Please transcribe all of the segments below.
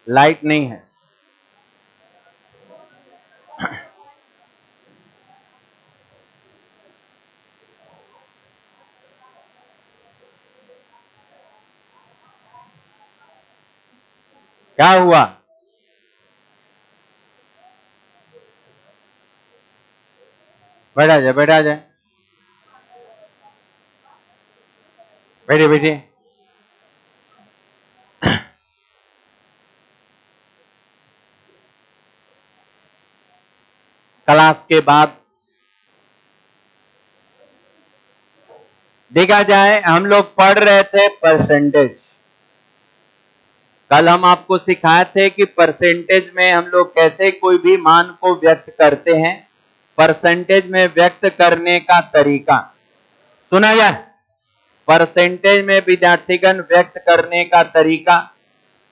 Light नहीं है। क्या हुआ? बैठा जाए, बैठा जाए, बैठिए बैठिए। क्लास के बाद देखा जाए, हम लोग पढ़ रहे थे परसेंटेज। कल हम आपको सिखाए थे कि परसेंटेज में हम लोग कैसे कोई भी मान को व्यक्त करते हैं, परसेंटेज में व्यक्त करने का तरीका सुना जाए। परसेंटेज में विद्यार्थीगण व्यक्त करने का तरीका,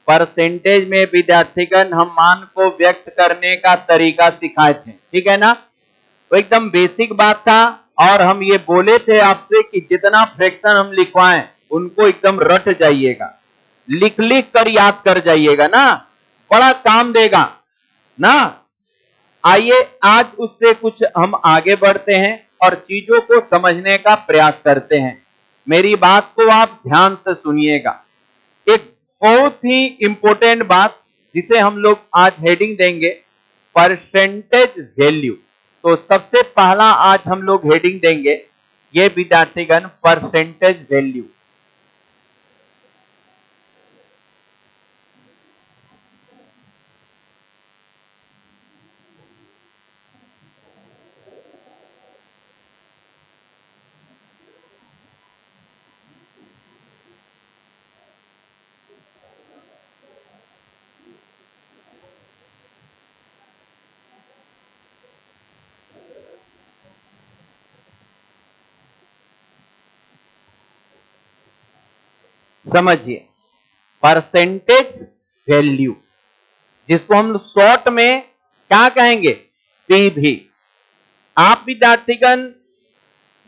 परसेंटेज में विद्यार्थीगण हम मान को व्यक्त करने का तरीका सिखाए थे, ठीक है ना? तो एकदम बेसिक बात था। और हम ये बोले थे आपसे कि जितना फ्रैक्शन हम लिखवाएं उनको एकदम रट जाइएगा, लिख लिख कर याद कर जाइएगा ना, बड़ा काम देगा ना। आइए आज उससे कुछ हम आगे बढ़ते हैं और चीजों को समझने का प्रयास करते हैं। मेरी बात को आप ध्यान से सुनिएगा। एक बहुत ही इंपॉर्टेंट बात जिसे हम लोग आज हेडिंग देंगे, परसेंटेज वैल्यू। तो सबसे पहला आज हम लोग हेडिंग देंगे ये विद्यार्थीगण, परसेंटेज वैल्यू। समझिए, परसेंटेज वैल्यू जिसको हम शॉर्ट में क्या कहेंगे, पीवी। आप विद्यार्थीगण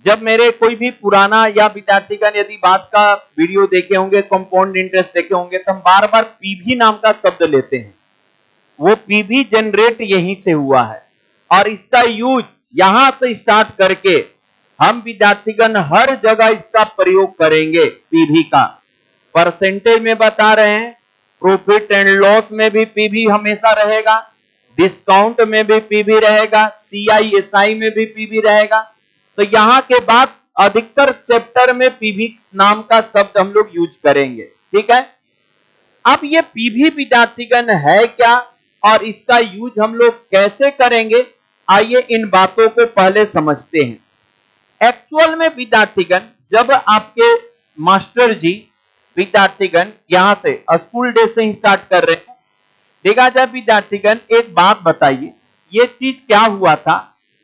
जब मेरे कोई भी पुराना या विद्यार्थीगण यदि बात का वीडियो देखे होंगे, कंपाउंड इंटरेस्ट देखे होंगे, तो हम बार बार पीवी नाम का शब्द लेते हैं। वो पीवी जनरेट यहीं से हुआ है और इसका यूज यहां से स्टार्ट करके हम विद्यार्थीगण हर जगह इसका प्रयोग करेंगे। पीवी का परसेंटेज में बता रहे हैं, प्रॉफिट एंड लॉस में भी पीवी हमेशा रहेगा, डिस्काउंट में भी पीवी रहेगा, सीआईएसआई में भी पीवी रहेगा। तो यहां के बाद अधिकतर चैप्टर में पीवी नाम का शब्द हम लोग यूज करेंगे, ठीक है। अब ये पीवी विद्यार्थीगण है क्या और इसका यूज हम लोग कैसे करेंगे, आइए इन बातों को पहले समझते हैं। एक्चुअल में विद्यार्थीगण जब आपके मास्टर जी विद्यार्थीगण यहां से स्कूल डे से ही स्टार्ट कर रहे हैं, देखा जाए विद्यार्थीगण एक बात बताइए, ये चीज क्या हुआ था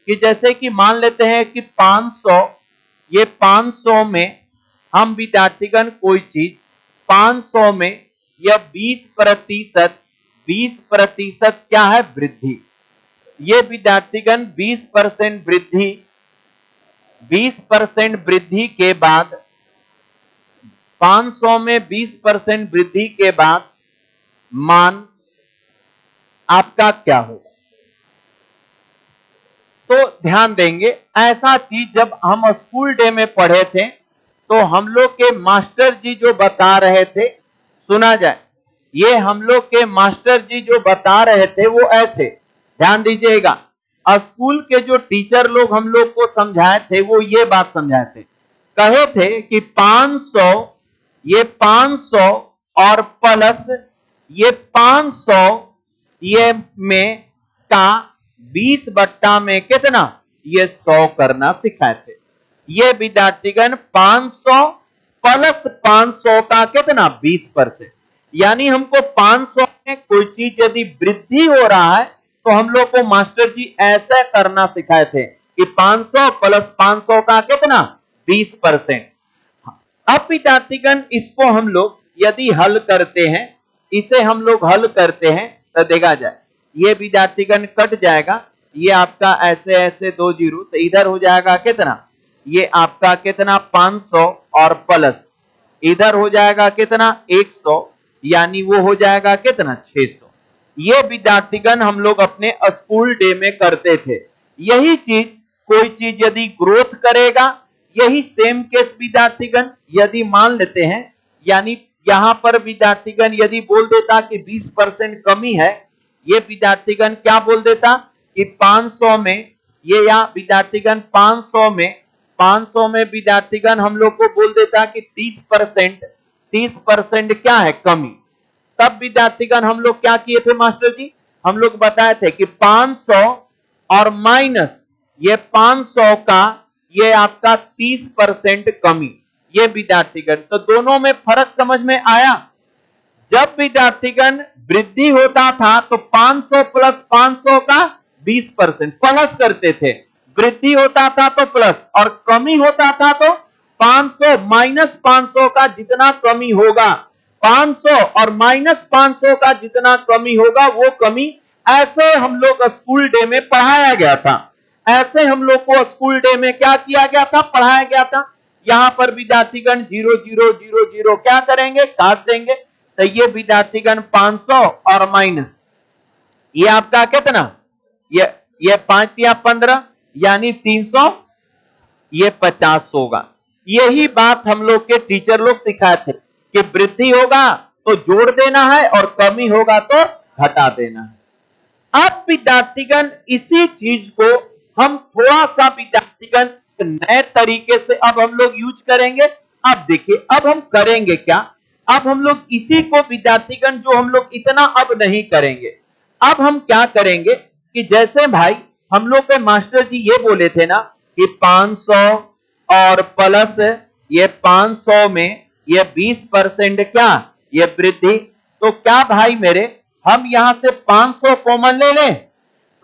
कि जैसे कि मान लेते हैं कि 500, ये 500 में हम विद्यार्थीगण कोई चीज 500 में यह 20% 20% क्या है, वृद्धि। ये विद्यार्थीगण 20% वृद्धि, 20% वृद्धि के बाद 500 में 20% वृद्धि के बाद मान आपका क्या होगा। तो ध्यान देंगे, ऐसा चीज जब हम स्कूल डे में पढ़े थे तो हम लोग के मास्टर जी जो बता रहे थे, सुना जाए, ये हम लोग के मास्टर जी जो बता रहे थे वो ऐसे, ध्यान दीजिएगा, स्कूल के जो टीचर लोग हम लोग को समझाए थे वो ये बात समझाए थे, कहे थे कि 500, ये 500 और प्लस ये 500 ये में का 20 बट्टा में कितना, ये 100 करना सिखाए थे। ये विद्यार्थीगण 500 प्लस 500 का कितना, 20%। यानी हमको 500 में कोई चीज यदि वृद्धि हो रहा है तो हम लोग को मास्टर जी ऐसा करना सिखाए थे कि 500 प्लस 500 का कितना, 20%। अब विद्यार्थीगण इसको हम लोग यदि हल करते हैं, इसे हम लोग हल करते हैं तो देखा जाए, ये विद्यार्थीगण कट जाएगा, ये आपका ऐसे ऐसे 2 जीरो, तो इधर हो जाएगा कितना, ये आपका कितना 500 और प्लस इधर हो जाएगा कितना 100, यानी वो हो जाएगा कितना 600। ये विद्यार्थीगण हम लोग अपने स्कूल डे में करते थे। यही चीज कोई चीज यदि ग्रोथ करेगा, यही सेम केस विद्यार्थीगण यदि मान लेते हैं, यानी यहां पर विद्यार्थीगण यदि बोल देता कि 20% कमी है, ये विद्यार्थीगण क्या बोल देता कि 500 में, ये या विद्यार्थीगण 500 में विद्यार्थीगण हम लोग को बोल देता कि 30% क्या है कमी। तब विद्यार्थीगण हम लोग क्या किए थे मास्टर जी, हम लोग बताए थे कि 500 और माइनस ये 500 का ये आपका 30% कमी। ये विद्यार्थीगण तो दोनों में फर्क समझ में आया। जब विद्यार्थीगण वृद्धि होता था तो 500 प्लस 500 का 20% प्लस करते थे, वृद्धि होता था तो प्लस, और कमी होता था तो 500 माइनस 500 का जितना कमी होगा, 500 और माइनस 500 का जितना कमी होगा वो कमी, ऐसे हम लोग स्कूल डे में पढ़ाया गया था। ऐसे हम लोग को स्कूल डे में क्या किया गया था, पढ़ाया गया था। यहां पर विद्यार्थीगण 0 0 0 0 क्या करेंगे, काट देंगे। तो ये विद्यार्थीगण 500 और माइनस ये आपका कितना, ये 5 या 15 यानी 300, ये 50 होगा। यही बात हम लोग के टीचर लोग सिखाए थे कि वृद्धि होगा तो जोड़ देना है और कमी होगा तो घटा देना है। अब विद्यार्थीगण इसी चीज को हम थोड़ा सा विद्यार्थीगण नए तरीके से अब हम लोग यूज करेंगे। अब देखिए अब हम करेंगे क्या, अब हम लोग इसी को विद्यार्थीगण जो हम लोग इतना अब नहीं करेंगे, अब हम क्या करेंगे कि जैसे भाई हम लोग के मास्टर जी ये बोले थे ना कि 500 और प्लस ये 500 में ये 20% क्या ये वृद्धि, तो क्या भाई मेरे हम यहां से 500 कॉमन ले लें।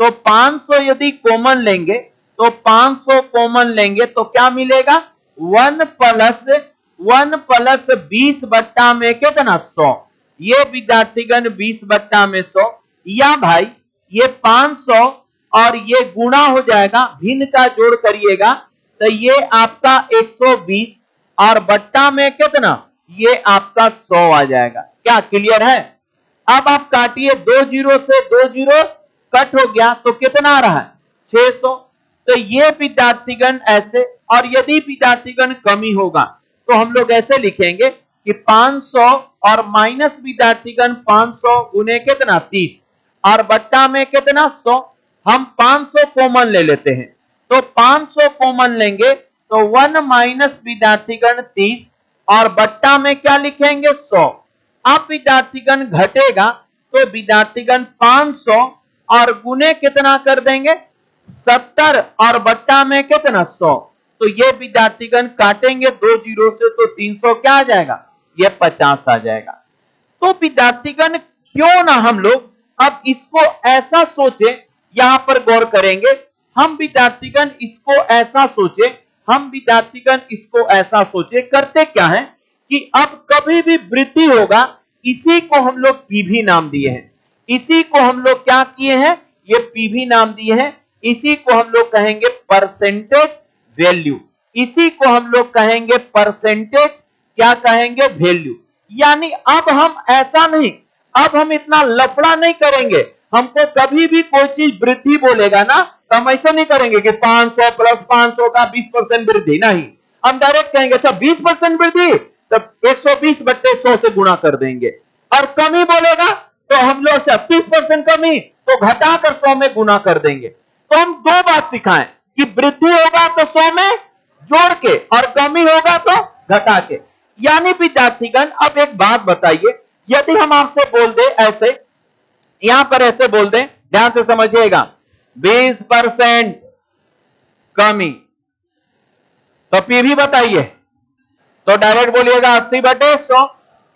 तो 500 यदि कॉमन लेंगे तो 500 कॉमन लेंगे तो क्या मिलेगा, 1 प्लस 20 बट्टा में कितना 100, ये विद्यार्थीगण 20 बट्टा में 100, या भाई ये 500 और ये गुणा हो जाएगा, भिन्न का जोड़ करिएगा तो ये आपका 120 और बट्टा में कितना ये आपका 100 आ जाएगा। क्या क्लियर है। अब आप काटिए, 2 जीरो से 2 जीरो कट हो गया तो कितना आ रहा है 600। तो ये विद्यार्थीगण ऐसे, और यदि विद्यार्थीगण कमी होगा तो हम लोग ऐसे लिखेंगे कि 500 और माइनस विद्यार्थीगण 500 गुने कितना 30 और बट्टा में कितना 100। हम 500 कॉमन ले लेते हैं, तो 500 कॉमन लेंगे तो 1 माइनस विद्यार्थीगण 30 और बट्टा में क्या लिखेंगे 100। अब विद्यार्थीगण घटेगा तो विद्यार्थीगण 500 और गुने कितना कर देंगे 70 और बट्टा में कितना 100। तो ये विद्यार्थीगण काटेंगे 2 जीरो से तो 300 क्या आ जाएगा, ये 50 आ जाएगा। तो विद्यार्थीगण क्यों ना हम लोग अब इसको ऐसा सोचे, यहां पर गौर करेंगे हम विद्यार्थीगण इसको ऐसा सोचे, हम विद्यार्थीगण इसको ऐसा सोचे, करते क्या है कि अब कभी भी वृद्धि होगा इसी को हम लोग पीवी नाम दिए हैं, इसी को हम लोग क्या किए हैं ये पीवी नाम दिए हैं। इसी को हम लोग कहेंगे परसेंटेज वैल्यू, इसी को हम लोग कहेंगे परसेंटेज क्या कहेंगे वैल्यू। यानी अब हम ऐसा नहीं, अब हम इतना लफड़ा नहीं करेंगे, हमको कभी भी कोई चीज वृद्धि बोलेगा ना तो हम ऐसा नहीं करेंगे कि 500 प्लस 500 का 20% वृद्धि, नहीं, हम डायरेक्ट कहेंगे अच्छा 20% वृद्धि तब 120 बट्टे 100 से गुणा कर देंगे। और कमी बोलेगा तो हम लोग 30% कमी तो घटाकर 100 में गुना कर देंगे। तो हम दो बात सिखाएं कि वृद्धि होगा तो 100 में जोड़ के और कमी होगा तो घटा के। यानी विद्यार्थीगण अब एक बात बताइए, यदि हम आपसे बोल दे ऐसे, यहां पर ऐसे बोल दें, ध्यान से समझिएगा 20% कमी, तो पीवी बताइए, तो डायरेक्ट बोलिएगा 80 बटे 100,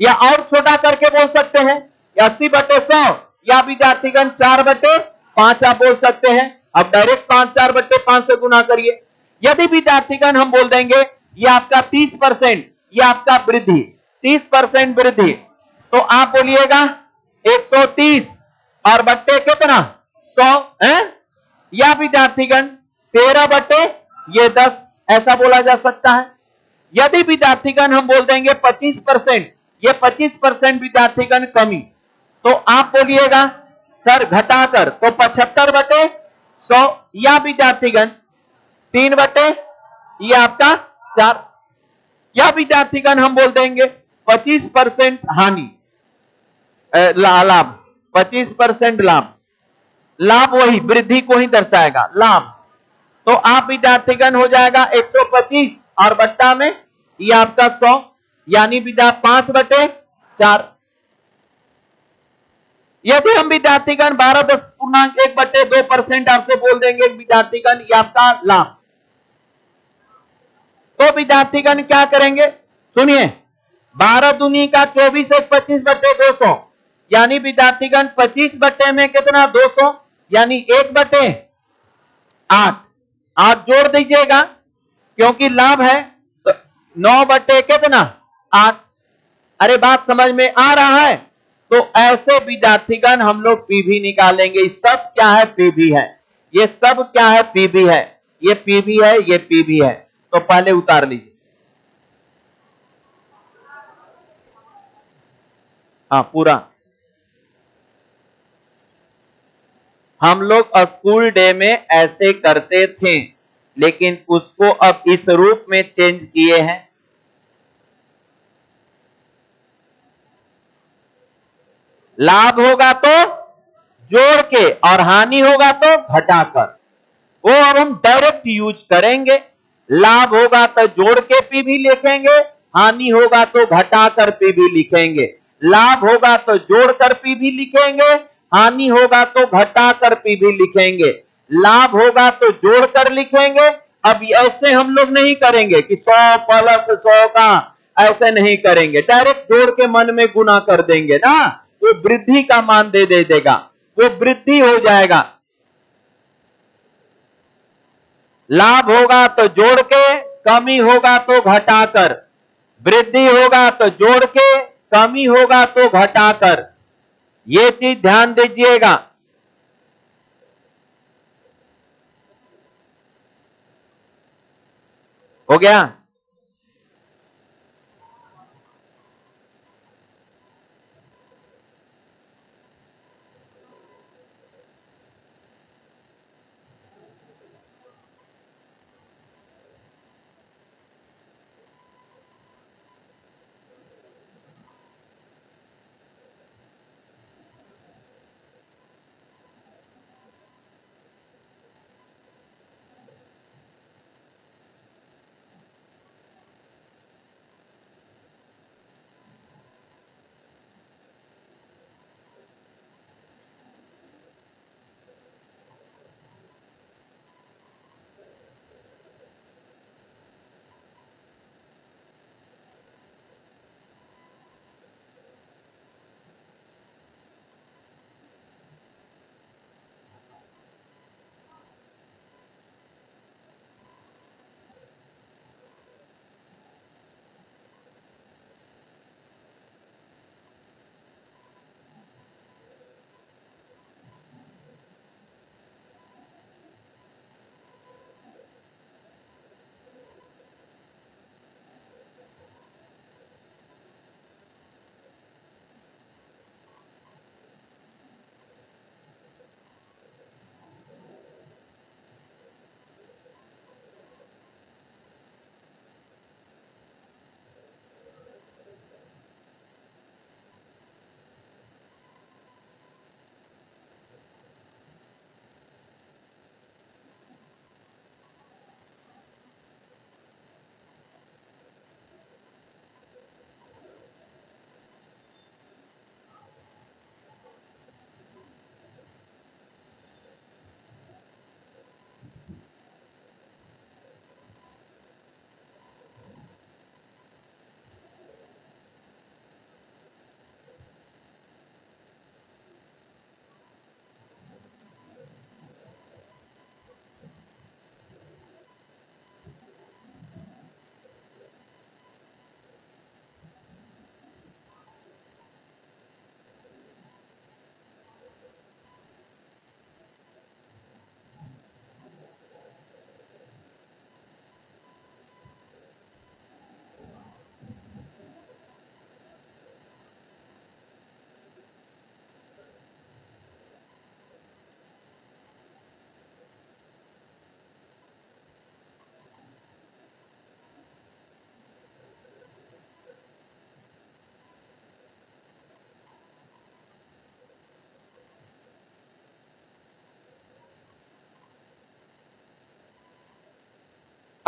या और छोटा करके बोल सकते हैं 80 बटे 100, या विद्यार्थीगण 4 बटे 5 आप बोल सकते हैं। अब डायरेक्ट 4 बटे 5 से गुना करिए। यदि विद्यार्थीगण हम बोल देंगे ये आपका 30%, ये आपका वृद्धि 30% वृद्धि, तो आप बोलिएगा 130 और बट्टे कितना 100 है, या विद्यार्थीगण 13 बटे ये 10 ऐसा बोला जा सकता है। यदि विद्यार्थीगण हम बोल देंगे 25%, ये 25% विद्यार्थीगण कमी। तो आप बोलिएगा सर घटाकर, तो 75/100 या विद्यार्थीगण 3/, ये आपका 4, या विद्यार्थीगण हम बोल देंगे 25% हानि, लाभ, 25% लाभ, लाभ वही वृद्धि को ही दर्शाएगा लाभ। तो आप विद्यार्थीगण हो जाएगा 125 और बट्टा में ये आपका 100, यानी विद्या 5/4। यदि हम विद्यार्थीगण 12.1/2% आपसे बोल देंगे विद्यार्थीगण ये आपका लाभ, तो विद्यार्थीगण क्या करेंगे, सुनिए 12 दूनी का 24 एक 25/200, यानी विद्यार्थीगण 25 बट्टे में कितना 200, यानी 1/8। आप जोड़ दीजिएगा क्योंकि लाभ है, तो 9 बट्टे कितना 8। अरे बात समझ में आ रहा है। तो ऐसे विद्यार्थीगण हम लोग पीवी निकालेंगे। सब क्या है, पीवी है, ये सब क्या है, पीवी है, ये पीवी है, ये पीवी है। तो पहले उतार लीजिए, हाँ पूरा। हम लोग स्कूल डे में ऐसे करते थे, लेकिन उसको अब इस रूप में चेंज किए हैं। लाभ होगा तो जोड़ के और हानि होगा तो घटाकर, वो अब हम डायरेक्ट यूज करेंगे। लाभ होगा तो जोड़ के पीवी लिखेंगे, हानि होगा तो घटाकर पीवी लिखेंगे। लाभ होगा तो जोड़कर पीवी लिखेंगे, हानि होगा तो घटाकर पीवी लिखेंगे। लाभ होगा तो जोड़कर लिखेंगे। अब ऐसे हम लोग नहीं करेंगे कि 100 प्लस 100 का, ऐसे नहीं करेंगे, डायरेक्ट जोड़ के मन में गुना कर देंगे ना, वो वृद्धि का मान दे देगा, वो वृद्धि हो जाएगा। लाभ होगा तो जोड़ के, कमी होगा तो घटाकर, वृद्धि होगा तो जोड़ के, कमी होगा तो घटाकर, ये चीज ध्यान दीजिएगा। हो गया।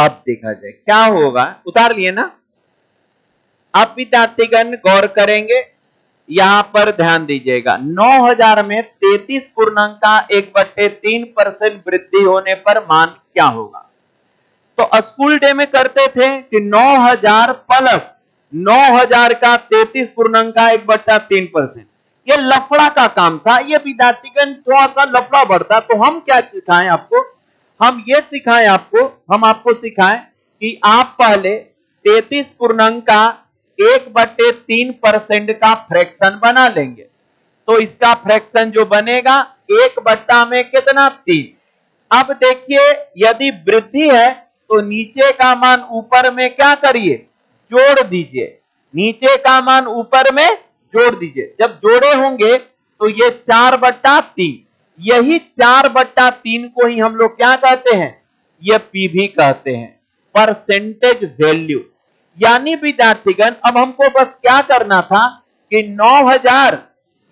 अब देखा जाए क्या होगा, उतार लिए ना। अब विद्यार्थीगण गौर करेंगे, यहां पर ध्यान दीजिएगा, 9000 में 33 पूर्णांक का 1/3% वृद्धि होने पर मान क्या होगा। तो स्कूल डे में करते थे कि 9000 प्लस 9000 का 33 पूर्णांक का 1/3%, ये लफड़ा का काम था। ये विद्यार्थीगण थोड़ा सा लफड़ा बढ़ता, तो हम क्या सिखाएं आपको, हम ये सिखाएं आपको, हम आपको सिखाएं कि आप पहले 33 पूर्णांक का 1/3% का फ्रैक्शन बना लेंगे। तो इसका फ्रैक्शन जो बनेगा 1 में कितना, 3। अब देखिए यदि वृद्धि है तो नीचे का मान ऊपर में क्या करिए, जोड़ दीजिए। नीचे का मान ऊपर में जोड़ दीजिए। जब जोड़े होंगे तो ये 4/3, यही 4/3 को ही हम लोग क्या कहते हैं, ये पीवी कहते हैं, परसेंटेज वैल्यू। यानी विद्यार्थीगण अब हमको बस क्या करना था कि 9000,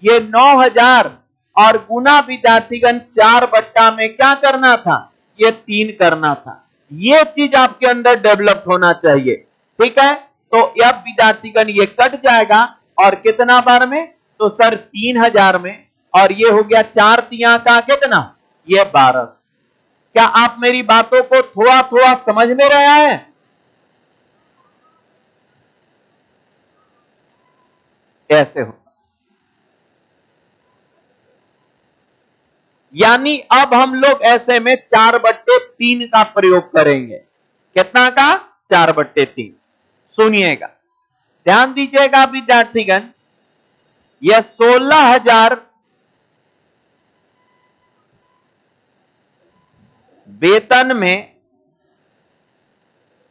ये 9000 और गुना विद्यार्थीगण 4 में क्या करना था, ये 3 करना था। ये चीज आपके अंदर डेवलप होना चाहिए, ठीक है। तो अब विद्यार्थीगण ये कट जाएगा और कितना बार में, तो सर 3000 में, और ये हो गया 4 तिया का कितना, ये 12। क्या आप मेरी बातों को थोड़ा थोड़ा समझ में रहा है। ऐसे हो, यानी अब हम लोग ऐसे में 4/3 का प्रयोग करेंगे। कितना का, 4/3। सुनिएगा, ध्यान दीजिएगा विद्यार्थीगण, यह 16,000 वेतन में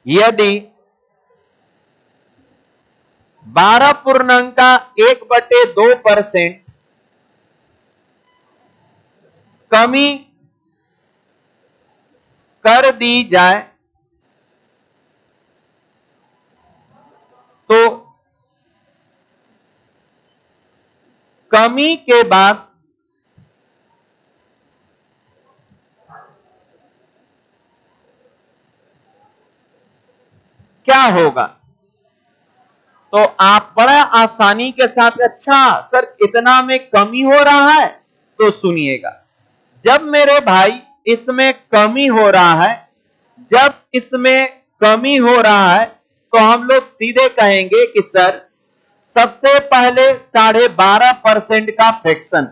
यदि 12 पूर्णांक का 1/2% कमी कर दी जाए तो कमी के बाद क्या होगा। तो आप बड़ा आसानी के साथ, अच्छा सर इतना में कमी हो रहा है, तो सुनिएगा, जब मेरे भाई इसमें कमी हो रहा है, जब इसमें कमी हो रहा है, तो हम लोग सीधे कहेंगे कि सर सबसे पहले 12.5% का फ्रैक्शन,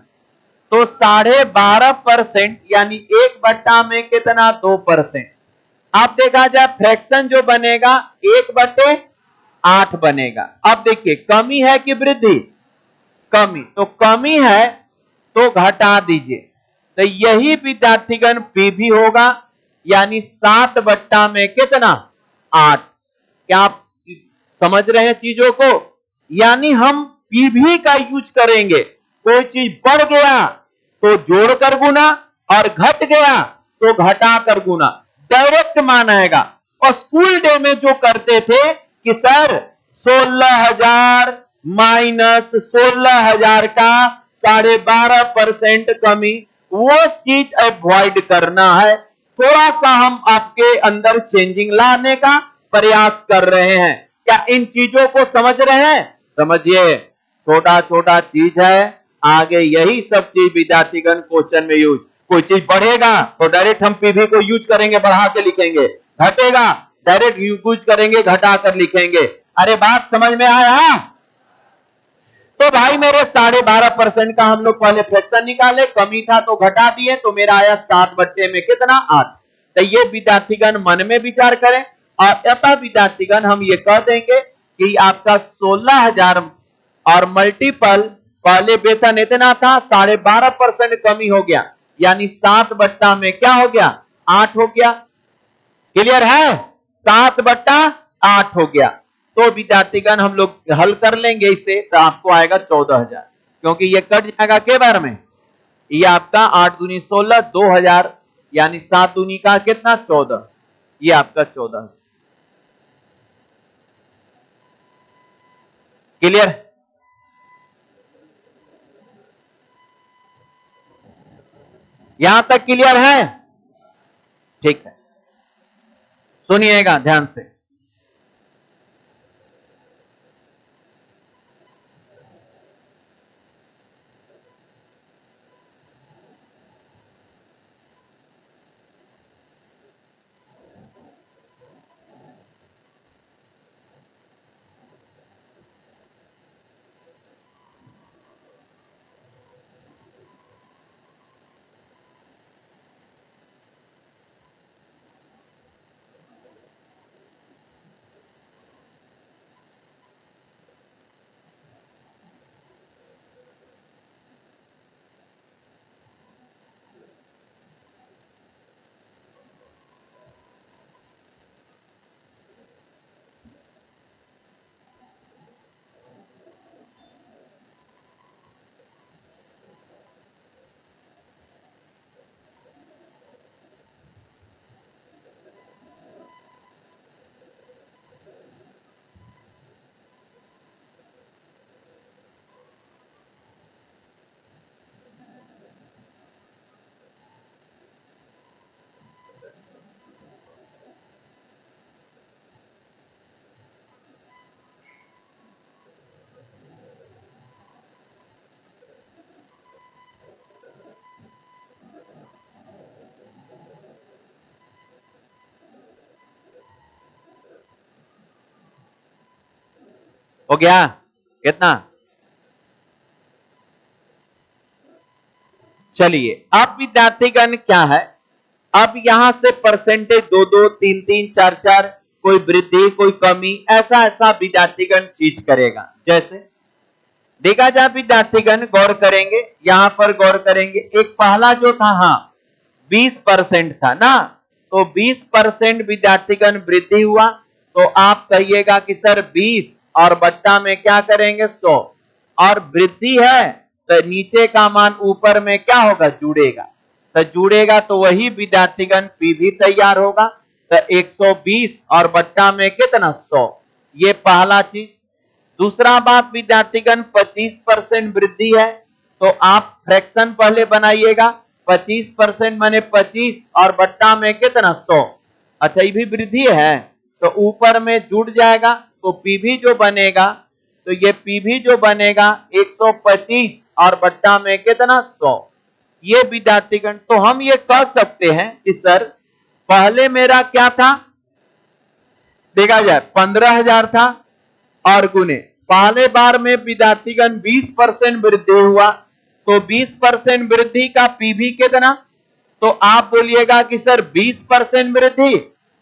तो 12.5% यानी 1 में कितना, 2%। अब देखा जाए फ्रैक्शन जो बनेगा 1/8 बनेगा। अब देखिए कमी है कि वृद्धि, कमी, तो कमी है तो घटा दीजिए, तो यही विद्यार्थीगण पीवी होगा, यानी 7 में कितना, 8। क्या आप समझ रहे हैं चीजों को। यानी हम पीवी का यूज करेंगे, कोई चीज बढ़ गया तो जोड़कर गुना, और घट गया तो घटा कर गुना, डायरेक्ट मान आएगा। और स्कूल डे में जो करते थे कि सर 16,000 माइनस 16,000 का 12.5% कमी, वो चीज अवॉइड करना है। थोड़ा सा हम आपके अंदर चेंजिंग लाने का प्रयास कर रहे हैं। क्या इन चीजों को समझ रहे हैं, समझिए, छोटा छोटा चीज है, आगे यही सब चीज विद्यार्थीगण क्वेश्चन में यूज। कोई चीज बढ़ेगा तो डायरेक्ट हम पीवी को यूज करेंगे, बढ़ा के लिखेंगे, घटेगा डायरेक्ट यूज करेंगे, घटा कर लिखेंगे। अरे बात समझ में आया। तो भाई मेरे 12.5% का हम लोग पहले फ्रैक्शन निकाले, कमी था तो घटा दिए, तो मेरा आया 7 में कितना, 8। तो ये विद्यार्थीगण मन में विचार करें, और अतः विद्यार्थीगण हम ये कह देंगे कि आपका 16,000 और मल्टीपल पहले वेतन इतना था, 12.5% कमी हो गया, यानी 7 में क्या हो गया, 8 हो गया। क्लियर है, 7/8 हो गया। तो विद्यार्थीगण हम लोग हल कर लेंगे इसे, तो आपको आएगा 14,000, क्योंकि ये कट जाएगा के बार में, ये आपका 8 दूनी 16, 2,000, यानी 7 दूनी का कितना, 14, ये आपका 14। क्लियर, यहां तक क्लियर है, ठीक है। सुनिएगा ध्यान से। हो गया कितना? चलिए अब विद्यार्थीगण क्या है, अब यहां से परसेंटेज 2-2, 3-3, 4-4, कोई वृद्धि कोई कमी, ऐसा ऐसा विद्यार्थीगण चीज करेगा। जैसे देखा जाए विद्यार्थीगण गौर करेंगे, यहां पर गौर करेंगे, एक पहला जो था हाँ 20% था ना, तो 20% विद्यार्थीगण वृद्धि हुआ, तो आप कहिएगा कि सर 20 और बट्टा में क्या करेंगे 100, और वृद्धि है तो नीचे का मान ऊपर में क्या होगा जुड़ेगा, तो जुड़ेगा तो वही विद्यार्थीगण पी भी तैयार होगा, तो 120 और बट्टा में कितना 100, ये पहला चीज। दूसरा बात विद्यार्थीगण 25% वृद्धि है, तो आप फ्रैक्शन पहले बनाइएगा, 25% माने 25 और बट्टा में कितना 100, अच्छा ये भी वृद्धि है तो ऊपर में जुड़ जाएगा, तो पीवी जो बनेगा, तो ये पीवी जो बनेगा 125 और बट्टा में कितना 100, ये विद्यार्थीगण। तो हम ये कह सकते हैं कि सर पहले मेरा क्या था, देखा जाए 15,000 था और गुने पहले बार में विद्यार्थीगण 20% वृद्धि हुआ, तो 20% वृद्धि का पीवी कितना, तो आप बोलिएगा कि सर 20% वृद्धि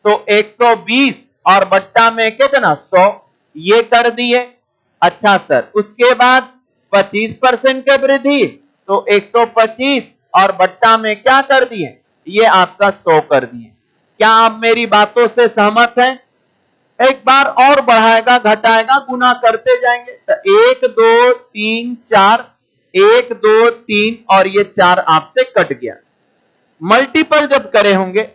तो 120 और बट्टा में कितना 100, ये कर दिए। अच्छा सर उसके बाद 25% के वृद्धि तो 125 और बट्टा में क्या कर दिए, ये आपका 100 कर दिए। क्या आप मेरी बातों से सहमत हैं? एक बार और बढ़ाएगा घटाएगा गुना करते जाएंगे, तो 1 2 3 4, 1 2 3 और ये 4 आपसे कट गया, मल्टीपल जब करे होंगे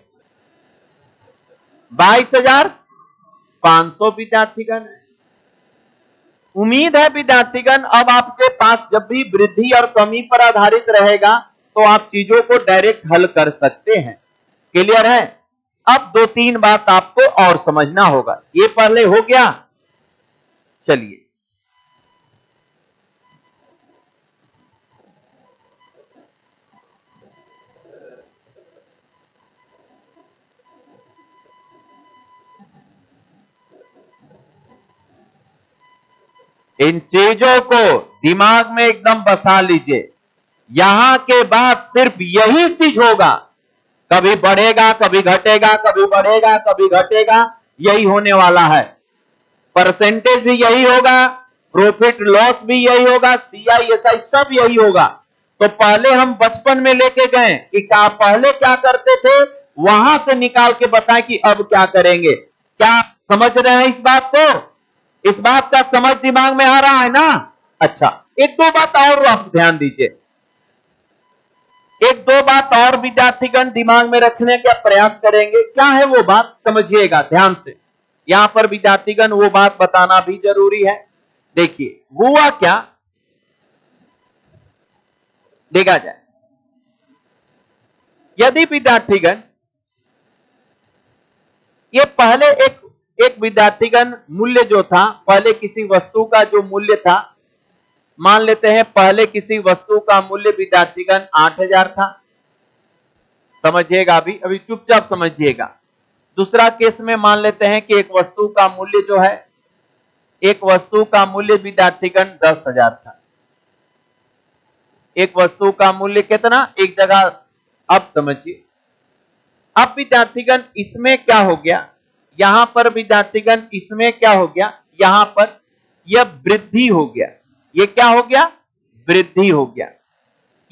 22,500 विद्यार्थीगण। उम्मीद है विद्यार्थीगण अब आपके पास जब भी वृद्धि और कमी पर आधारित रहेगा तो आप चीजों को डायरेक्ट हल कर सकते हैं। क्लियर है? अब 2-3 बात आपको और समझना होगा, ये पहले हो गया। चलिए इन चीजों को दिमाग में एकदम बसा लीजिए, यहां के बाद सिर्फ यही चीज होगा, कभी बढ़ेगा कभी घटेगा, कभी बढ़ेगा कभी घटेगा, यही होने वाला है। परसेंटेज भी यही होगा, प्रॉफिट लॉस भी यही होगा, CISI सब यही होगा। तो पहले हम बचपन में लेके गए कि क्या पहले क्या करते थे, वहां से निकाल के बताएं कि अब क्या करेंगे। क्या समझ रहे हैं इस बात को? इस बात का समझ दिमाग में आ रहा है ना? अच्छा एक दो बात और आप ध्यान दीजिए, एक दो बात और विद्यार्थीगण दिमाग में रखने का प्रयास करेंगे, क्या है वो बात समझिएगा ध्यान से, यहां पर विद्यार्थीगण वो बात बताना भी जरूरी है। देखिए हुआ क्या, देखा जाए यदि विद्यार्थीगण ये पहले एक विद्यार्थीगण मूल्य जो था, पहले किसी वस्तु का जो मूल्य था, मान लेते हैं पहले किसी वस्तु का मूल्य विद्यार्थीगण 8000 था। समझिएगा, अभी चुपचाप समझिएगा। दूसरा केस में मान लेते हैं कि एक वस्तु का मूल्य जो है, एक वस्तु का मूल्य विद्यार्थीगण 10,000 था। एक वस्तु का मूल्य कितना, एक जगह। अब समझिए, अब विद्यार्थीगण इसमें क्या हो गया, यहां पर विद्यार्थीगण इसमें क्या हो गया, यहां पर यह वृद्धि हो गया। ये क्या हो गया, वृद्धि हो गया।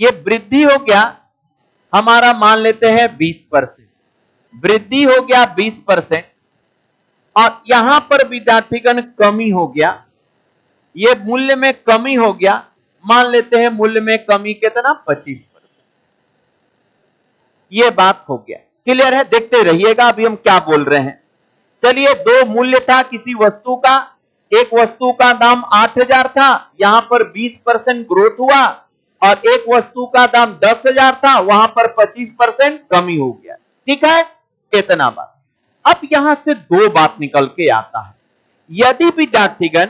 ये वृद्धि हो गया हमारा, मान लेते हैं 20%। वृद्धि हो गया 20%, और यहां पर विद्यार्थीगण कमी हो गया, ये मूल्य में कमी हो गया, मान लेते हैं मूल्य में कमी कितना, 25%। ये बात हो गया। क्लियर है, देखते रहिएगा अभी हम क्या बोल रहे हैं। चलिए, दो मूल्य था किसी वस्तु का, एक वस्तु का दाम 8000 था, यहां पर 20% ग्रोथ हुआ, और एक वस्तु का दाम 10,000 था, वहां पर 25% कमी हो गया। ठीक है, इतना बात। अब यहां से दो बात निकल के आता है। यदि विद्यार्थीगण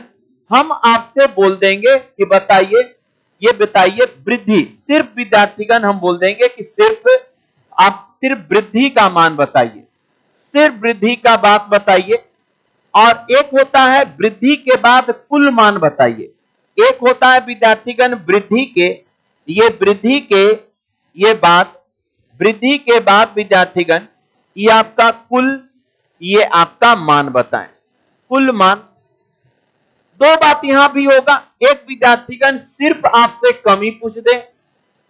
हम आपसे बोल देंगे कि बताइए, ये बताइए वृद्धि, सिर्फ विद्यार्थीगण हम बोल देंगे कि आप सिर्फ वृद्धि का मान बताइए, सिर्फ वृद्धि का बात बताइए। और एक होता है वृद्धि के बाद कुल मान बताइए, एक होता है विद्यार्थीगण वृद्धि के, ये वृद्धि के, ये बात वृद्धि के बाद विद्यार्थीगण ये आपका कुल, ये आपका मान बताएं, कुल मान। दो बात यहां भी होगा, एक विद्यार्थीगण सिर्फ आपसे कमी पूछ दे,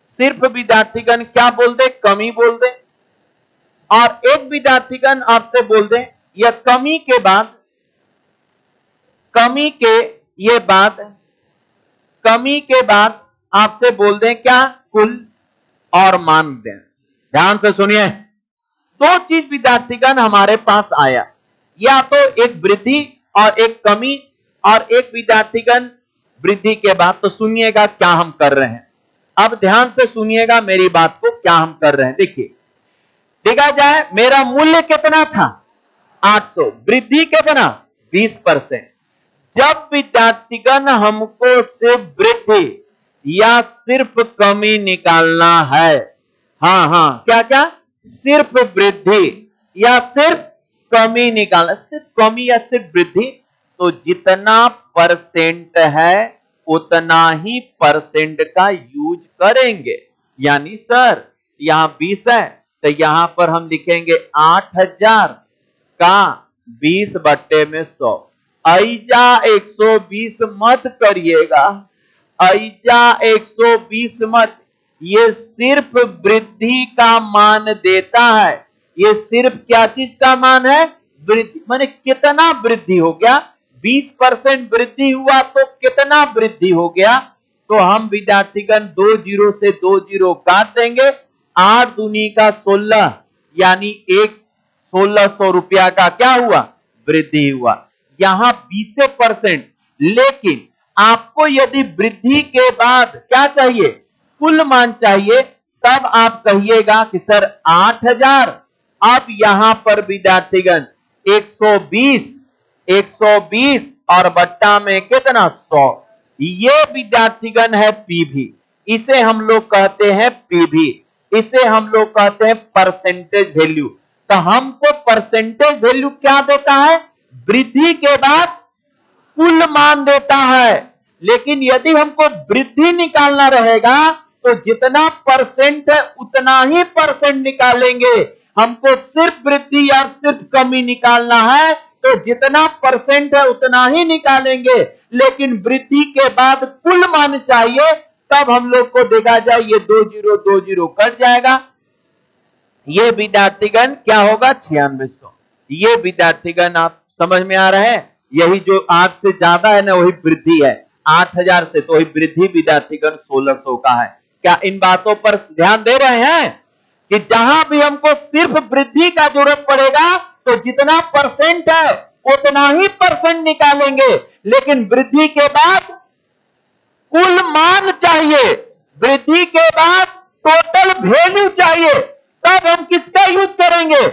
सिर्फ विद्यार्थीगण क्या बोल दे, कमी बोल दे, और एक विद्यार्थीगण आपसे बोल दे यह कमी के बाद, कमी के ये बात, कमी के बाद आपसे बोल दें क्या, कुल और मान दें। ध्यान से सुनिए, दो चीज विद्यार्थीगण हमारे पास आया, या तो एक वृद्धि और एक कमी, और एक विद्यार्थीगण वृद्धि के बाद। तो सुनिएगा क्या हम कर रहे हैं, अब ध्यान से सुनिएगा मेरी बात को, क्या हम कर रहे हैं। देखिए, देखा जाए मेरा मूल्य कितना था, 800, वृद्धि कितना, 20%। जब विद्यार्थीगण हमको सिर्फ वृद्धि या सिर्फ कमी निकालना है, हाँ, क्या, सिर्फ वृद्धि या सिर्फ कमी निकालना, सिर्फ कमी या सिर्फ वृद्धि, तो जितना परसेंट है उतना ही परसेंट का यूज करेंगे। यानी सर यहां 20 है, तो यहां पर हम लिखेंगे 8000 का 20/100। ऐजा 120 मत करिएगा, ऐजा 120 मत, ये सिर्फ वृद्धि का मान देता है। ये सिर्फ क्या चीज का मान है, वृद्धि। माने कितना वृद्धि हो गया, 20% वृद्धि हुआ तो कितना वृद्धि हो गया। तो हम विद्यार्थीगण 2 जीरो से 2 जीरो काट देंगे, 8 दूनी का 16, यानी 1600 रुपया का क्या हुआ, वृद्धि हुआ। यहां 20%। लेकिन आपको यदि वृद्धि के बाद क्या चाहिए, कुल मान चाहिए, तब आप कहिएगा कि सर 8000। अब यहां पर विद्यार्थीगण 120 और बट्टा में कितना, 100। ये विद्यार्थीगण है पीवी, इसे हम लोग कहते हैं पीवी, इसे हम लोग कहते हैं परसेंटेज वैल्यू। तो हमको परसेंटेज वैल्यू क्या देता है, वृद्धि के बाद कुल मान देता है। लेकिन यदि हमको वृद्धि निकालना रहेगा तो जितना परसेंट है उतना ही परसेंट निकालेंगे। हमको सिर्फ वृद्धि या सिर्फ कमी निकालना है तो जितना परसेंट है उतना ही निकालेंगे। लेकिन वृद्धि के बाद कुल मान चाहिए, तब हम लोग को देखा जाए ये 2 जीरो कट जाएगा। ये विद्यार्थीगण क्या होगा, 9600। ये विद्यार्थीगण आप समझ में आ रहे हैं, यही जो 8 से ज्यादा है ना वही वृद्धि है, 8000 से तो वही वृद्धि विद्यार्थीगण 1600 का है। क्या इन बातों पर ध्यान दे रहे हैं कि जहां भी हमको सिर्फ वृद्धि का जरूरत पड़ेगा तो जितना परसेंट है उतना ही परसेंट निकालेंगे, लेकिन वृद्धि के बाद कुल मान चाहिए, वृद्धि के बाद टोटल वैल्यू चाहिए, तब हम किसका यूज करेंगे,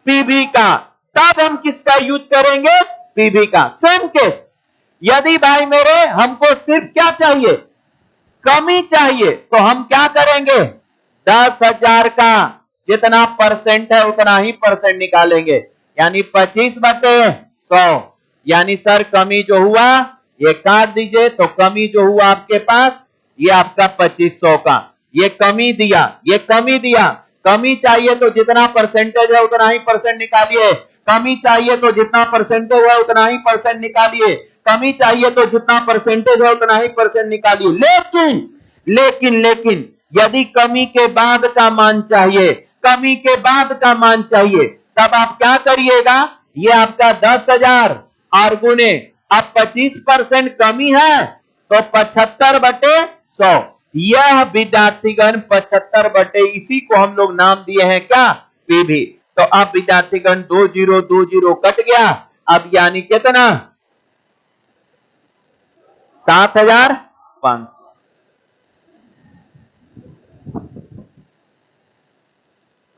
पीवी का। तब हम किसका यूज करेंगे? पीवी का। सेम केस, यदि भाई मेरे हमको सिर्फ क्या चाहिए? कमी चाहिए, तो हम क्या करेंगे? 10,000 का जितना परसेंट है उतना ही परसेंट निकालेंगे, यानी 25/100। यानी सर कमी जो हुआ ये काट दीजिए, तो कमी जो हुआ आपके पास ये आपका 2500 का, ये कमी दिया, ये कमी दिया। कमी चाहिए तो जितना परसेंटेज है उतना ही परसेंट निकालिए, कमी चाहिए तो जितना परसेंटेज है उतना ही परसेंट निकालिए, कमी चाहिए तो जितना परसेंटेज है उतना ही परसेंट निकालिए। लेकिन लेकिन लेकिन यदि कमी के बाद का मान चाहिए, कमी के बाद का मान चाहिए, तब आप क्या करिएगा? ये आपका 10,000 और गुने अब 25% कमी है तो 75/100। यह विद्यार्थीगण 75 इसी को हम लोग नाम दिए हैं क्या? पीवी। तो अब विद्यार्थीगण 2020 कट गया, अब यानी कितना? 7,500।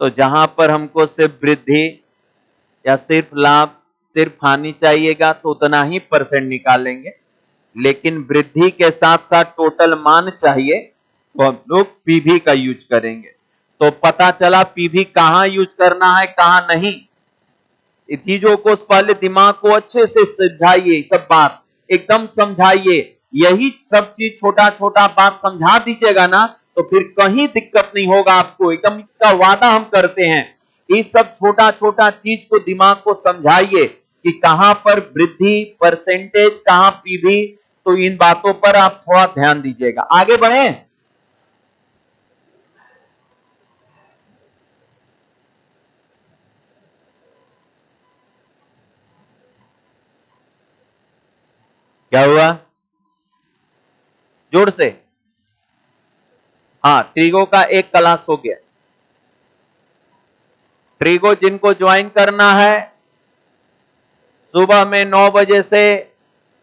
तो जहां पर हमको सिर्फ वृद्धि या सिर्फ लाभ, सिर्फ हानि चाहिएगा तो उतना ही परसेंट निकालेंगे, लेकिन वृद्धि के साथ साथ टोटल मान चाहिए तो हम लोग पीवी का यूज करेंगे। तो पता चला पीवी कहां यूज करना है, कहां नहीं। चीजों को पहले दिमाग को अच्छे से समझाइए, सब बात एकदम समझाइए। यही सब चीज छोटा छोटा बात समझा दीजिएगा ना, तो फिर कहीं दिक्कत नहीं होगा आपको, एकदम इसका वादा हम करते हैं। इस सब छोटा छोटा चीज को दिमाग को समझाइए कि कहां पर वृद्धि, परसेंटेज, कहां पीवी, तो इन बातों पर आप थोड़ा ध्यान दीजिएगा। आगे बढ़े। क्या हुआ? जोर से। हाँ, ट्रिगो का एक क्लास हो गया। ट्रिगो जिनको ज्वाइन करना है सुबह में 9 बजे से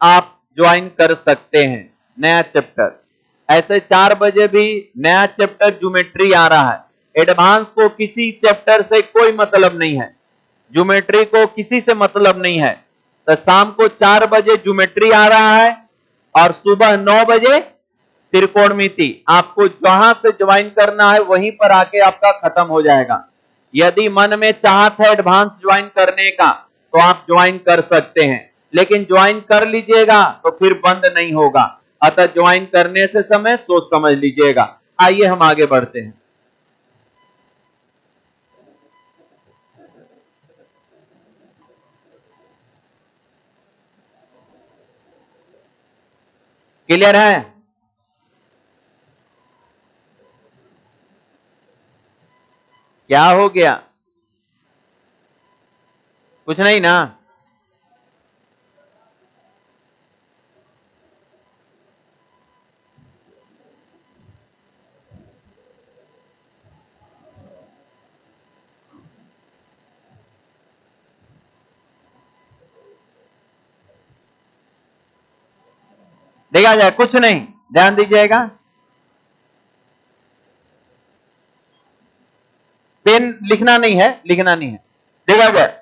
आप ज्वाइन कर सकते हैं नया चैप्टर। ऐसे 4 बजे भी नया चैप्टर ज्योमेट्री आ रहा है। एडवांस को किसी चैप्टर से कोई मतलब नहीं है, ज्योमेट्री को किसी से मतलब नहीं है। तो शाम को 4 बजे ज्योमेट्री आ रहा है और सुबह 9 बजे त्रिकोणमिति। आपको जहां से ज्वाइन करना है वहीं पर आके आपका खत्म हो जाएगा। यदि मन में चाहत है एडवांस ज्वाइन करने का तो आप ज्वाइन कर सकते हैं, लेकिन ज्वाइन कर लीजिएगा तो फिर बंद नहीं होगा। अतः ज्वाइन करने से समय सोच समझ लीजिएगा। आइए हम आगे बढ़ते हैं। क्लियर है? क्या हो गया? कुछ नहीं ना? देखा जाए, कुछ नहीं, ध्यान दीजिएगा। पेन लिखना नहीं है, लिखना नहीं है। देखा जाए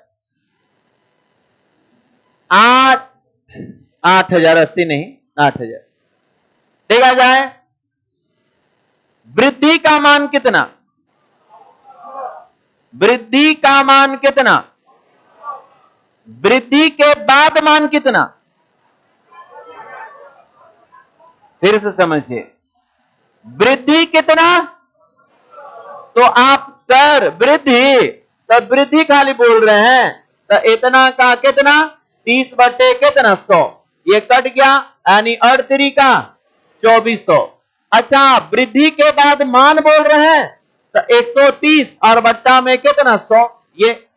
8,80 नहीं, 8,000। देखा जाए वृद्धि का मान कितना? वृद्धि का मान कितना? वृद्धि के बाद मान कितना? फिर से समझिए, वृद्धि कितना? तो आप सर वृद्धि, तो वृद्धि खाली बोल रहे हैं, तो इतना का कितना? 30 कितना 100, ये कट गया, यानी 38 का 2400। अच्छा, वृद्धि के बाद मान बोल रहे हैं तो 130 और बट्टा में कितना 100, ये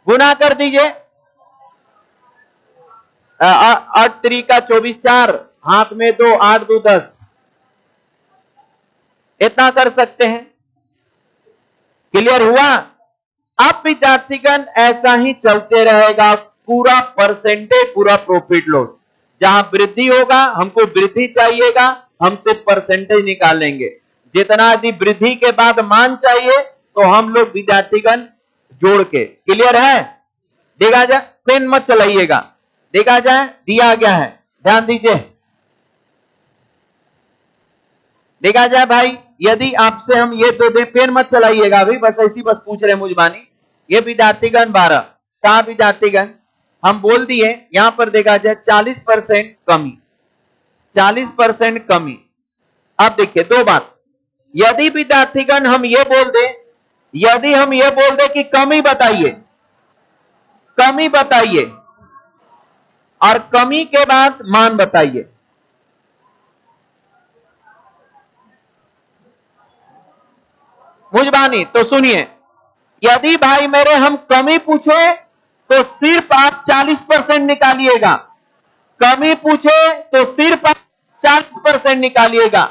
गुना कर दीजिए। 38 का 24, 4 हाथ में 2, 8 2 10, इतना कर सकते हैं। क्लियर हुआ? अब विद्यार्थीगण ऐसा ही चलते रहेगा, पूरा परसेंटेज, पूरा प्रॉफिट लॉस। जहां वृद्धि होगा हमको वृद्धि चाहिएगा, हम सिर्फ परसेंटेज निकालेंगे। जितना यदि वृद्धि के बाद मान चाहिए तो हम लोग विद्यार्थीगण जोड़ के। क्लियर है? देखा जाए, पेन मत चलाइएगा, देखा जाए दिया गया है, ध्यान दीजिए। देखा जाए भाई, यदि आपसे हम ये तो दे, पेन मत चलाइएगा अभी, बस ऐसी बस पूछ रहे मुझबानी। ये विद्यार्थीगण 12, कहा विद्यार्थीगण हम बोल दिए, यहां पर देखा जाए 40% कमी, 40% कमी। अब देखिए दो बात, यदि विद्यार्थीगण हम ये बोल दे, यदि हम ये बोल दे कि कमी बताइए, कमी बताइए, और कमी के बाद मान बताइए, मुझबानी तो सुनिए, यदि भाई मेरे हम कमी पूछे तो सिर्फ आप 40% निकालिएगा, कमी पूछे तो सिर्फ आप 40% निकालिएगा,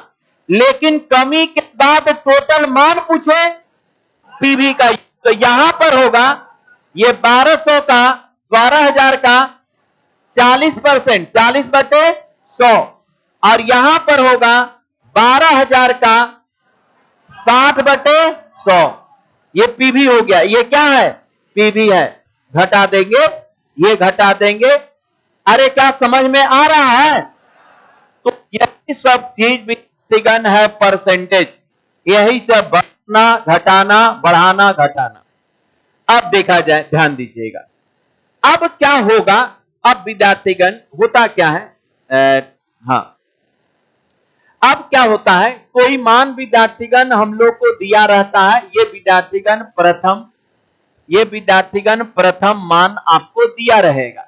लेकिन कमी के बाद टोटल मान पूछे पीवी का, तो यहां पर होगा ये 1200 का, 12,000 का 40%, 40/100, और यहां पर होगा 12,000 का 60/100, ये पीवी हो गया। ये क्या है? पीवी है। घटा देंगे, ये घटा देंगे। अरे क्या समझ में आ रहा है? तो यही सब चीज व्यक्तिगत है, परसेंटेज, यही सब बढ़ना घटाना, बढ़ाना घटाना। अब देखा जाए, ध्यान दीजिएगा, अब क्या होगा, अब विद्यार्थीगण होता क्या है, हाँ, अब क्या होता है, कोई मान विद्यार्थीगण हम लोग को दिया रहता है, ये विद्यार्थीगण प्रथम, ये विद्यार्थीगण प्रथम मान आपको दिया रहेगा,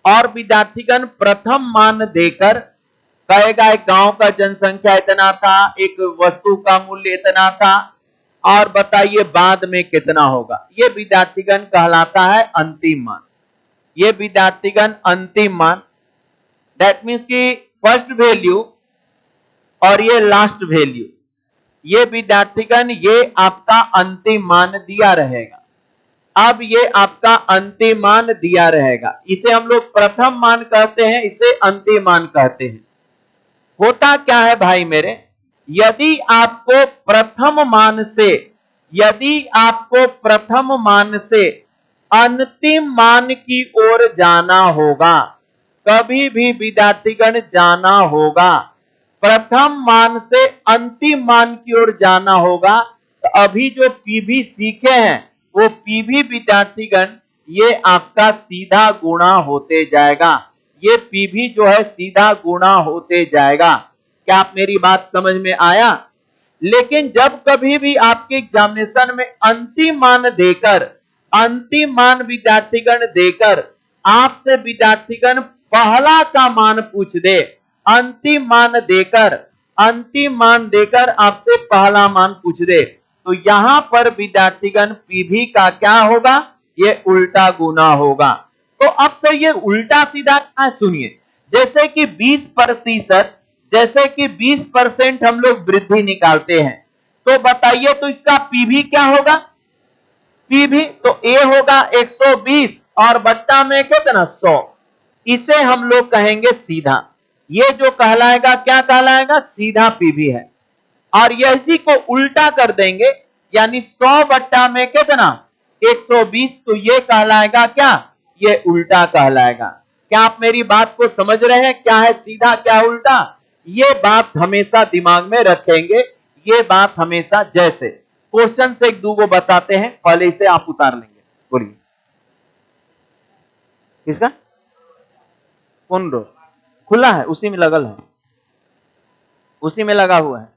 और विद्यार्थीगण प्रथम मान देकर कहेगा एक गांव का जनसंख्या इतना था, एक वस्तु का मूल्य इतना था, और बताइए बाद में कितना होगा। ये विद्यार्थीगण कहलाता है अंतिम मान, ये विद्यार्थीगण अंतिम मान, दैट मीन्स की फर्स्ट वैल्यू और ये लास्ट वैल्यू, ये विद्यार्थीगण ये आपका अंतिम मान दिया रहेगा। अब ये आपका अंतिम मान दिया रहेगा, इसे हम लोग प्रथम मान कहते हैं, इसे अंतिम मान कहते हैं। होता क्या है भाई मेरे, यदि आपको प्रथम मान से, यदि आपको प्रथम मान से अंतिम मान की ओर जाना होगा, कभी भी विद्यार्थीगण जाना होगा, प्रथम मान से अंतिम मान की ओर जाना होगा, तो अभी जो पीवी सीखे हैं वो पीवी विद्यार्थीगण ये आपका सीधा गुणा होते जाएगा, ये पीवी जो है सीधा गुणा होते जाएगा। क्या आप मेरी बात समझ में आया? लेकिन जब कभी भी आपके एग्जामिनेशन में अंतिम मान देकर, अंतिम मान विद्यार्थीगण देकर आपसे विद्यार्थीगण पहला का मान पूछ दे, अंतिम मान देकर, अंतिम मान देकर आपसे पहला मान पूछ दे, तो यहां पर विद्यार्थीगण पीवी का क्या होगा, ये उल्टा गुना होगा। तो अब से ये उल्टा सीधा क्या है सुनिए, जैसे कि 20%, जैसे कि 20% हम लोग वृद्धि निकालते हैं, तो बताइए तो इसका पीवी क्या होगा, पीवी तो ए होगा 120 और बट्टा में कितना 100, इसे हम लोग कहेंगे सीधा, ये जो कहलाएगा क्या कहलाएगा, सीधा पीवी है। और यही को उल्टा कर देंगे, यानी 100 बट्टा में कितना 120, तो ये कहलाएगा क्या, ये उल्टा कहलाएगा। क्या आप मेरी बात को समझ रहे हैं, क्या है सीधा क्या उल्टा, ये बात हमेशा दिमाग में रखेंगे, ये बात हमेशा, जैसे क्वेश्चन से एक दो को बताते हैं, पहले इसे आप उतार लेंगे, बोलिए किसका, कौन रो खुला है, उसी में लगल है, उसी में लगा हुआ है।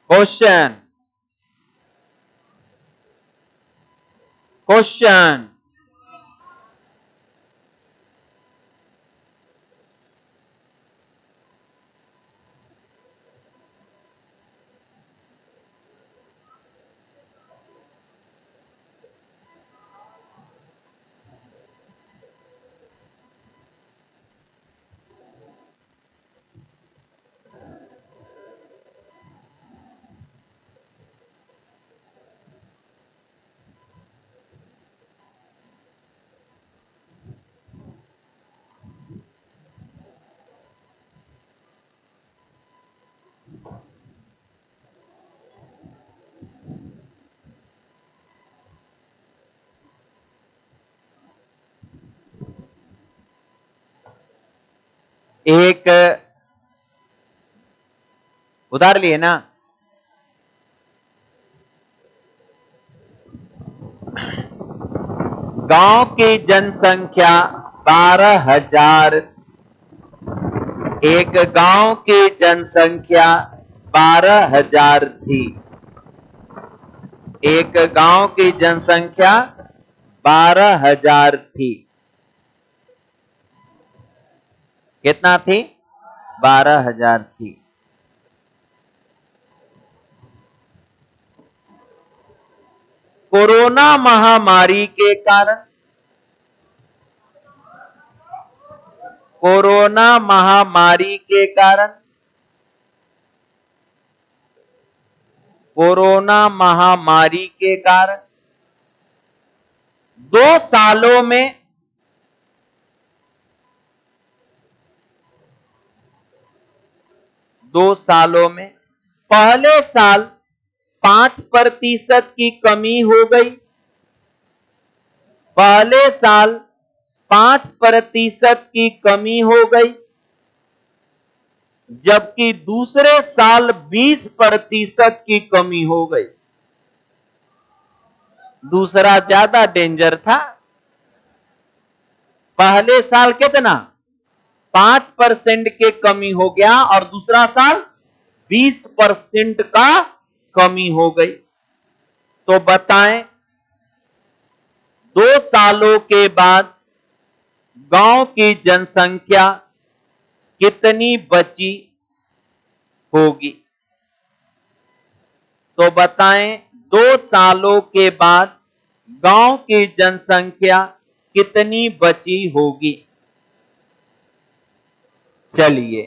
क्वेश्चन, क्वेश्चन, एक उधार लिए ना, गांव की जनसंख्या 12,000, एक गांव की जनसंख्या 12,000 थी। एक गांव की जनसंख्या 12,000 थी। कितना थी? 12,000 थी। कोरोना महामारी के कारण, कोरोना महामारी के कारण, कोरोना महामारी के कारण 2 सालों में 2 सालों में पहले साल 5% की कमी हो गई। पहले साल 5% की कमी हो गई, जबकि दूसरे साल 20% की कमी हो गई। दूसरा ज्यादा डेंजर था। पहले साल कितना? 5% के कमी हो गया और दूसरा साल 20% का कमी हो गई। तो बताएं 2 सालों के बाद गांव की जनसंख्या कितनी बची होगी? तो बताएं 2 सालों के बाद गांव की जनसंख्या कितनी बची होगी? चलिए,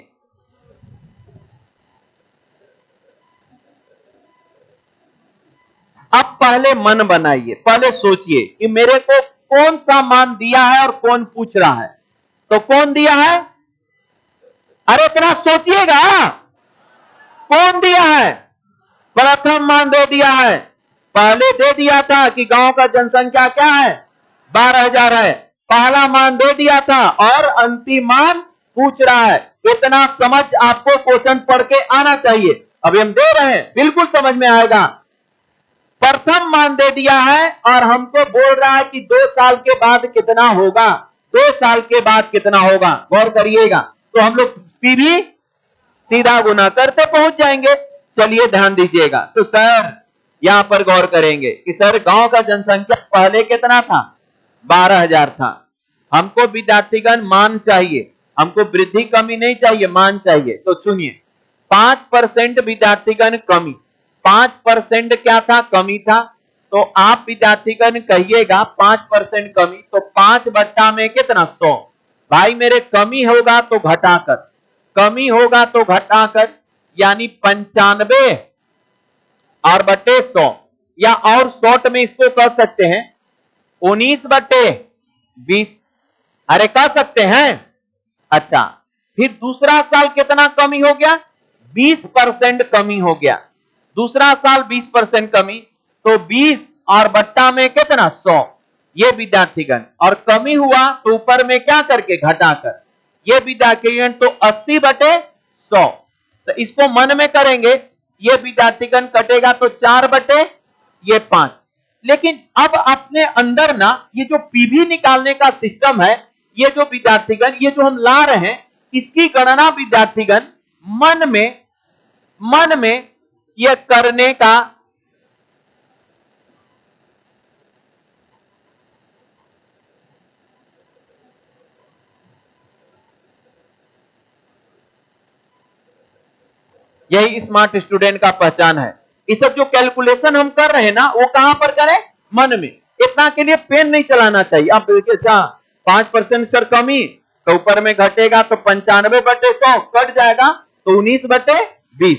अब पहले मन बनाइए, पहले सोचिए कि मेरे को कौन सा मान दिया है और कौन पूछ रहा है। तो कौन दिया है? अरे इतना सोचिएगा, कौन दिया है? प्रथम मान दे दिया है। पहले दे दिया था कि गांव का जनसंख्या क्या है? 12,000 है। पहला मान दे दिया था और अंतिम मान पूछ रहा है। इतना समझ आपको क्वेश्चन पढ़ के आना चाहिए। अभी हम दे रहे हैं, बिल्कुल समझ में आएगा। प्रथम मान दे दिया है और हमको बोल रहा है कि 2 साल के बाद कितना होगा। 2 साल के बाद कितना होगा, गौर करिएगा। तो हम लोग पीवी सीधा गुना करते पहुंच जाएंगे। चलिए ध्यान दीजिएगा। तो सर यहां पर गौर करेंगे कि सर गांव का जनसंख्या पहले कितना था? 12,000 था। हमको विद्यार्थीगण मान चाहिए, हमको वृद्धि कमी नहीं चाहिए, मान चाहिए। तो सुनिए, 5% विद्यार्थीगण कमी, 5% क्या था? कमी था। तो आप विद्यार्थीगण कहिएगा 5% कमी, तो 5 बट्टा में कितना? 100। भाई मेरे कमी होगा तो घटाकर, कमी होगा तो घटाकर, यानी 95 और बटे 100, या और शॉर्ट में इसको कह सकते हैं 19/20। अरे कह सकते हैं। अच्छा, फिर दूसरा साल कितना कमी हो गया? 20% कमी हो गया। दूसरा साल 20% कमी, तो 20 और बट्टा में कितना? 100। ये विद्यार्थीगण, और कमी हुआ तो ऊपर में क्या करके? घटाकर। ये विद्यार्थीगण तो 80/100। तो इसको मन में करेंगे, ये विद्यार्थीगण कटेगा तो 4/5। लेकिन अब अपने अंदर ना ये जो पीवी निकालने का सिस्टम है, ये जो विद्यार्थीगण ये जो हम ला रहे हैं, इसकी गणना विद्यार्थीगण मन में ये करने का यही स्मार्ट स्टूडेंट का पहचान है। ये सब जो कैलकुलेशन हम कर रहे हैं ना, वो कहां पर करें? मन में। इतना के लिए पेन नहीं चलाना चाहिए। आप देखिए, अच्छा 5% सर कमी, तो ऊपर में घटेगा तो 95/100 कट जाएगा, तो 19/20।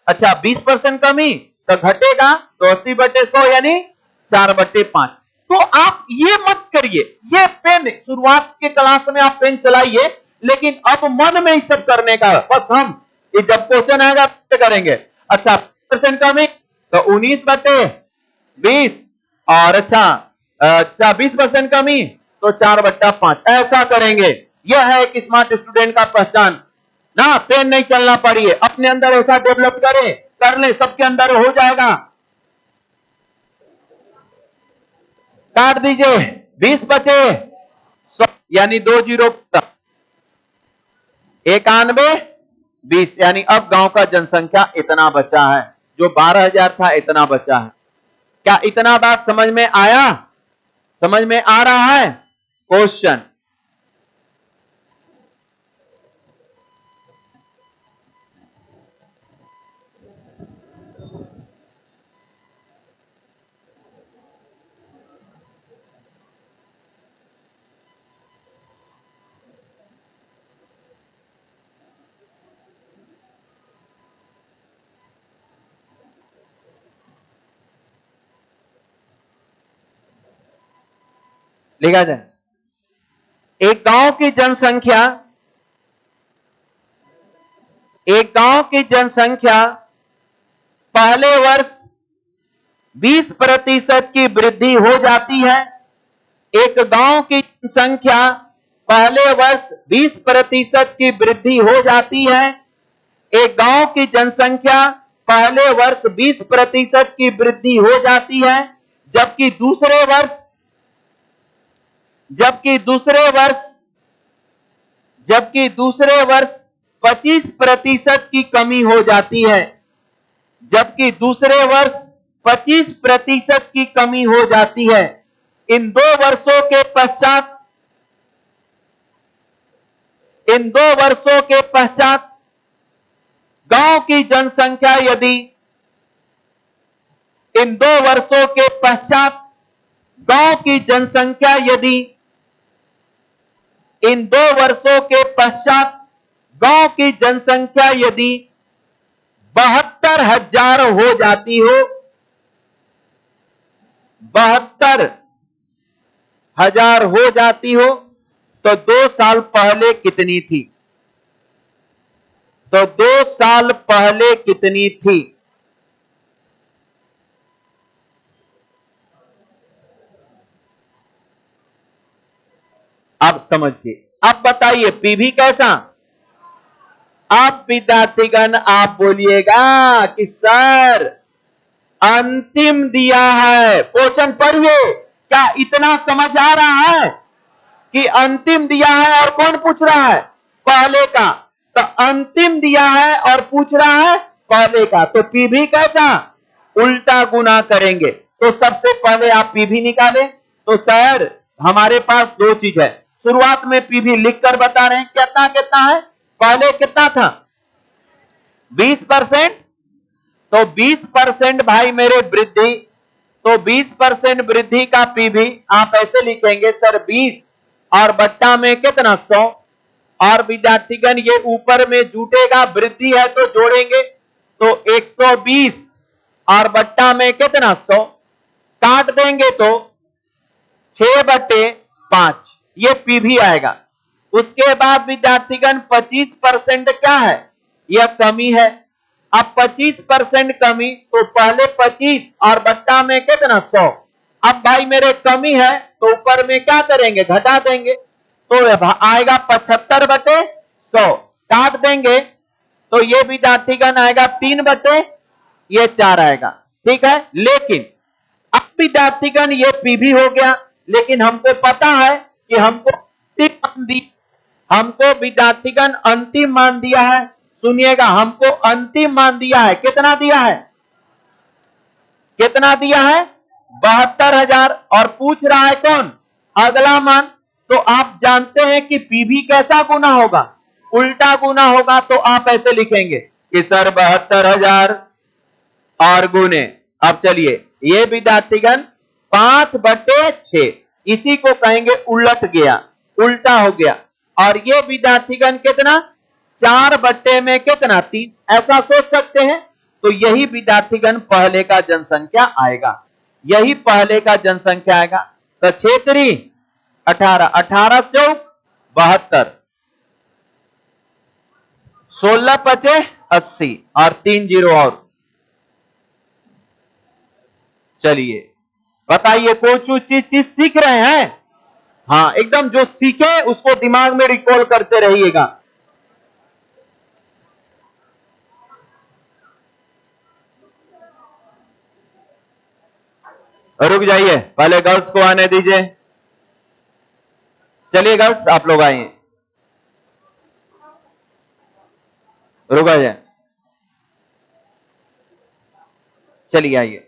अच्छा 20% कमी, तो घटेगा तो 80/100 यानी 4/5। तो आप ये मत करिए, ये पेन शुरुआत के क्लास में आप पेन चलाइए, लेकिन अब मन में ये सब करने का बस हम जब क्वेश्चन आएगा तो करेंगे। अच्छा % कमी, तो 19/20, और अच्छा 20% कमी, तो 4/5। ऐसा करेंगे। यह है एक स्मार्ट स्टूडेंट का पहचान। ना, पेन नहीं चलना पड़िए, अपने अंदर ऐसा डेवलप करें, कर ले, सबके अंदर हो जाएगा। काट दीजिए, 20 बचे, 100 यानी 2 जीरो 91, 20 यानी अब गांव का जनसंख्या इतना बचा है, जो 12,000 था इतना बचा है। क्या इतना बात समझ में आया? समझ में आ रहा है? क्वेश्चन, लिखा जाए, एक गांव की जनसंख्या, एक गांव की जनसंख्या पहले वर्ष 20% की वृद्धि हो जाती है। एक गांव की जनसंख्या पहले वर्ष 20% की वृद्धि हो जाती है। एक गांव की जनसंख्या पहले वर्ष 20% की वृद्धि हो जाती है, जबकि दूसरे वर्ष 25% की कमी हो जाती है। जबकि दूसरे वर्ष 25% की कमी हो जाती है। इन 2 वर्षों के पश्चात गांव की जनसंख्या यदि इन 2 वर्षों के पश्चात गांव की जनसंख्या यदि इन 2 वर्षों के पश्चात गांव की जनसंख्या यदि 72,000 हो जाती हो, 72,000 हो जाती हो, तो 2 साल पहले कितनी थी? तो 2 साल पहले कितनी थी? अब समझिए, अब बताइए पीवी कैसा? अब विद्यार्थीगण आप बोलिएगा कि सर अंतिम दिया है। क्वेश्चन पढ़िए, क्या इतना समझ आ रहा है कि अंतिम दिया है और कौन पूछ रहा है? पहले का। तो अंतिम दिया है और पूछ रहा है पहले का, तो पीवी कैसा? उल्टा गुना करेंगे। तो सबसे पहले आप पीवी निकालें। तो सर हमारे पास 2 चीज है, शुरुआत में पीवी लिखकर बता रहे हैं, कितना कितना है? पहले कितना था? 20%। तो 20% भाई मेरे वृद्धि, तो 20% वृद्धि का पीवी आप ऐसे लिखेंगे सर 20 और बट्टा में कितना? 100। और विद्यार्थीगण ये ऊपर में जुटेगा, वृद्धि है तो जोड़ेंगे, तो 120 और बट्टा में कितना? 100। काट देंगे तो 6/5 ये पीवी आएगा। उसके बाद विद्यार्थीगण 25% क्या है? यह कमी है। अब 25% कमी, तो पहले 25 और बट्टा में कितना? 100। अब भाई मेरे कमी है तो ऊपर में क्या करेंगे? घटा देंगे, तो आएगा 75/100। काट देंगे तो ये विद्यार्थीगण आएगा 3/4 आएगा। ठीक है, लेकिन अब विद्यार्थीगण ये पीवी हो गया, लेकिन हमको पता है कि हमको विद्यार्थीगण अंतिम मान दिया है। सुनिएगा, हमको अंतिम मान दिया है। कितना दिया है? कितना दिया है? 72,000। और पूछ रहा है कौन? अगला मान। तो आप जानते हैं कि पीवी कैसा गुना होगा? उल्टा गुना होगा। तो आप ऐसे लिखेंगे कि सर 72,000 और गुने, अब चलिए ये विद्यार्थीगण 5/6, इसी को कहेंगे उलट गया, उल्टा हो गया। और ये विद्यार्थीगण कितना? 4 में कितना? 3। ऐसा सोच सकते हैं। तो यही विद्यार्थीगण पहले का जनसंख्या आएगा, यही पहले का जनसंख्या आएगा। तो 6×3 18, 18 से 72, 16×5 80 और 3 जीरो और। चलिए बताइए, कोई चीज सीख रहे हैं? हाँ, एकदम जो सीखे उसको दिमाग में रिकॉल करते रहिएगा। रुक जाइए, पहले गर्ल्स को आने दीजिए। चलिए गर्ल्स, आप लोग आइए, रुक जाए, चलिए आइए।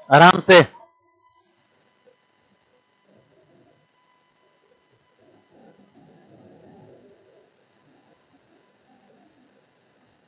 आराम से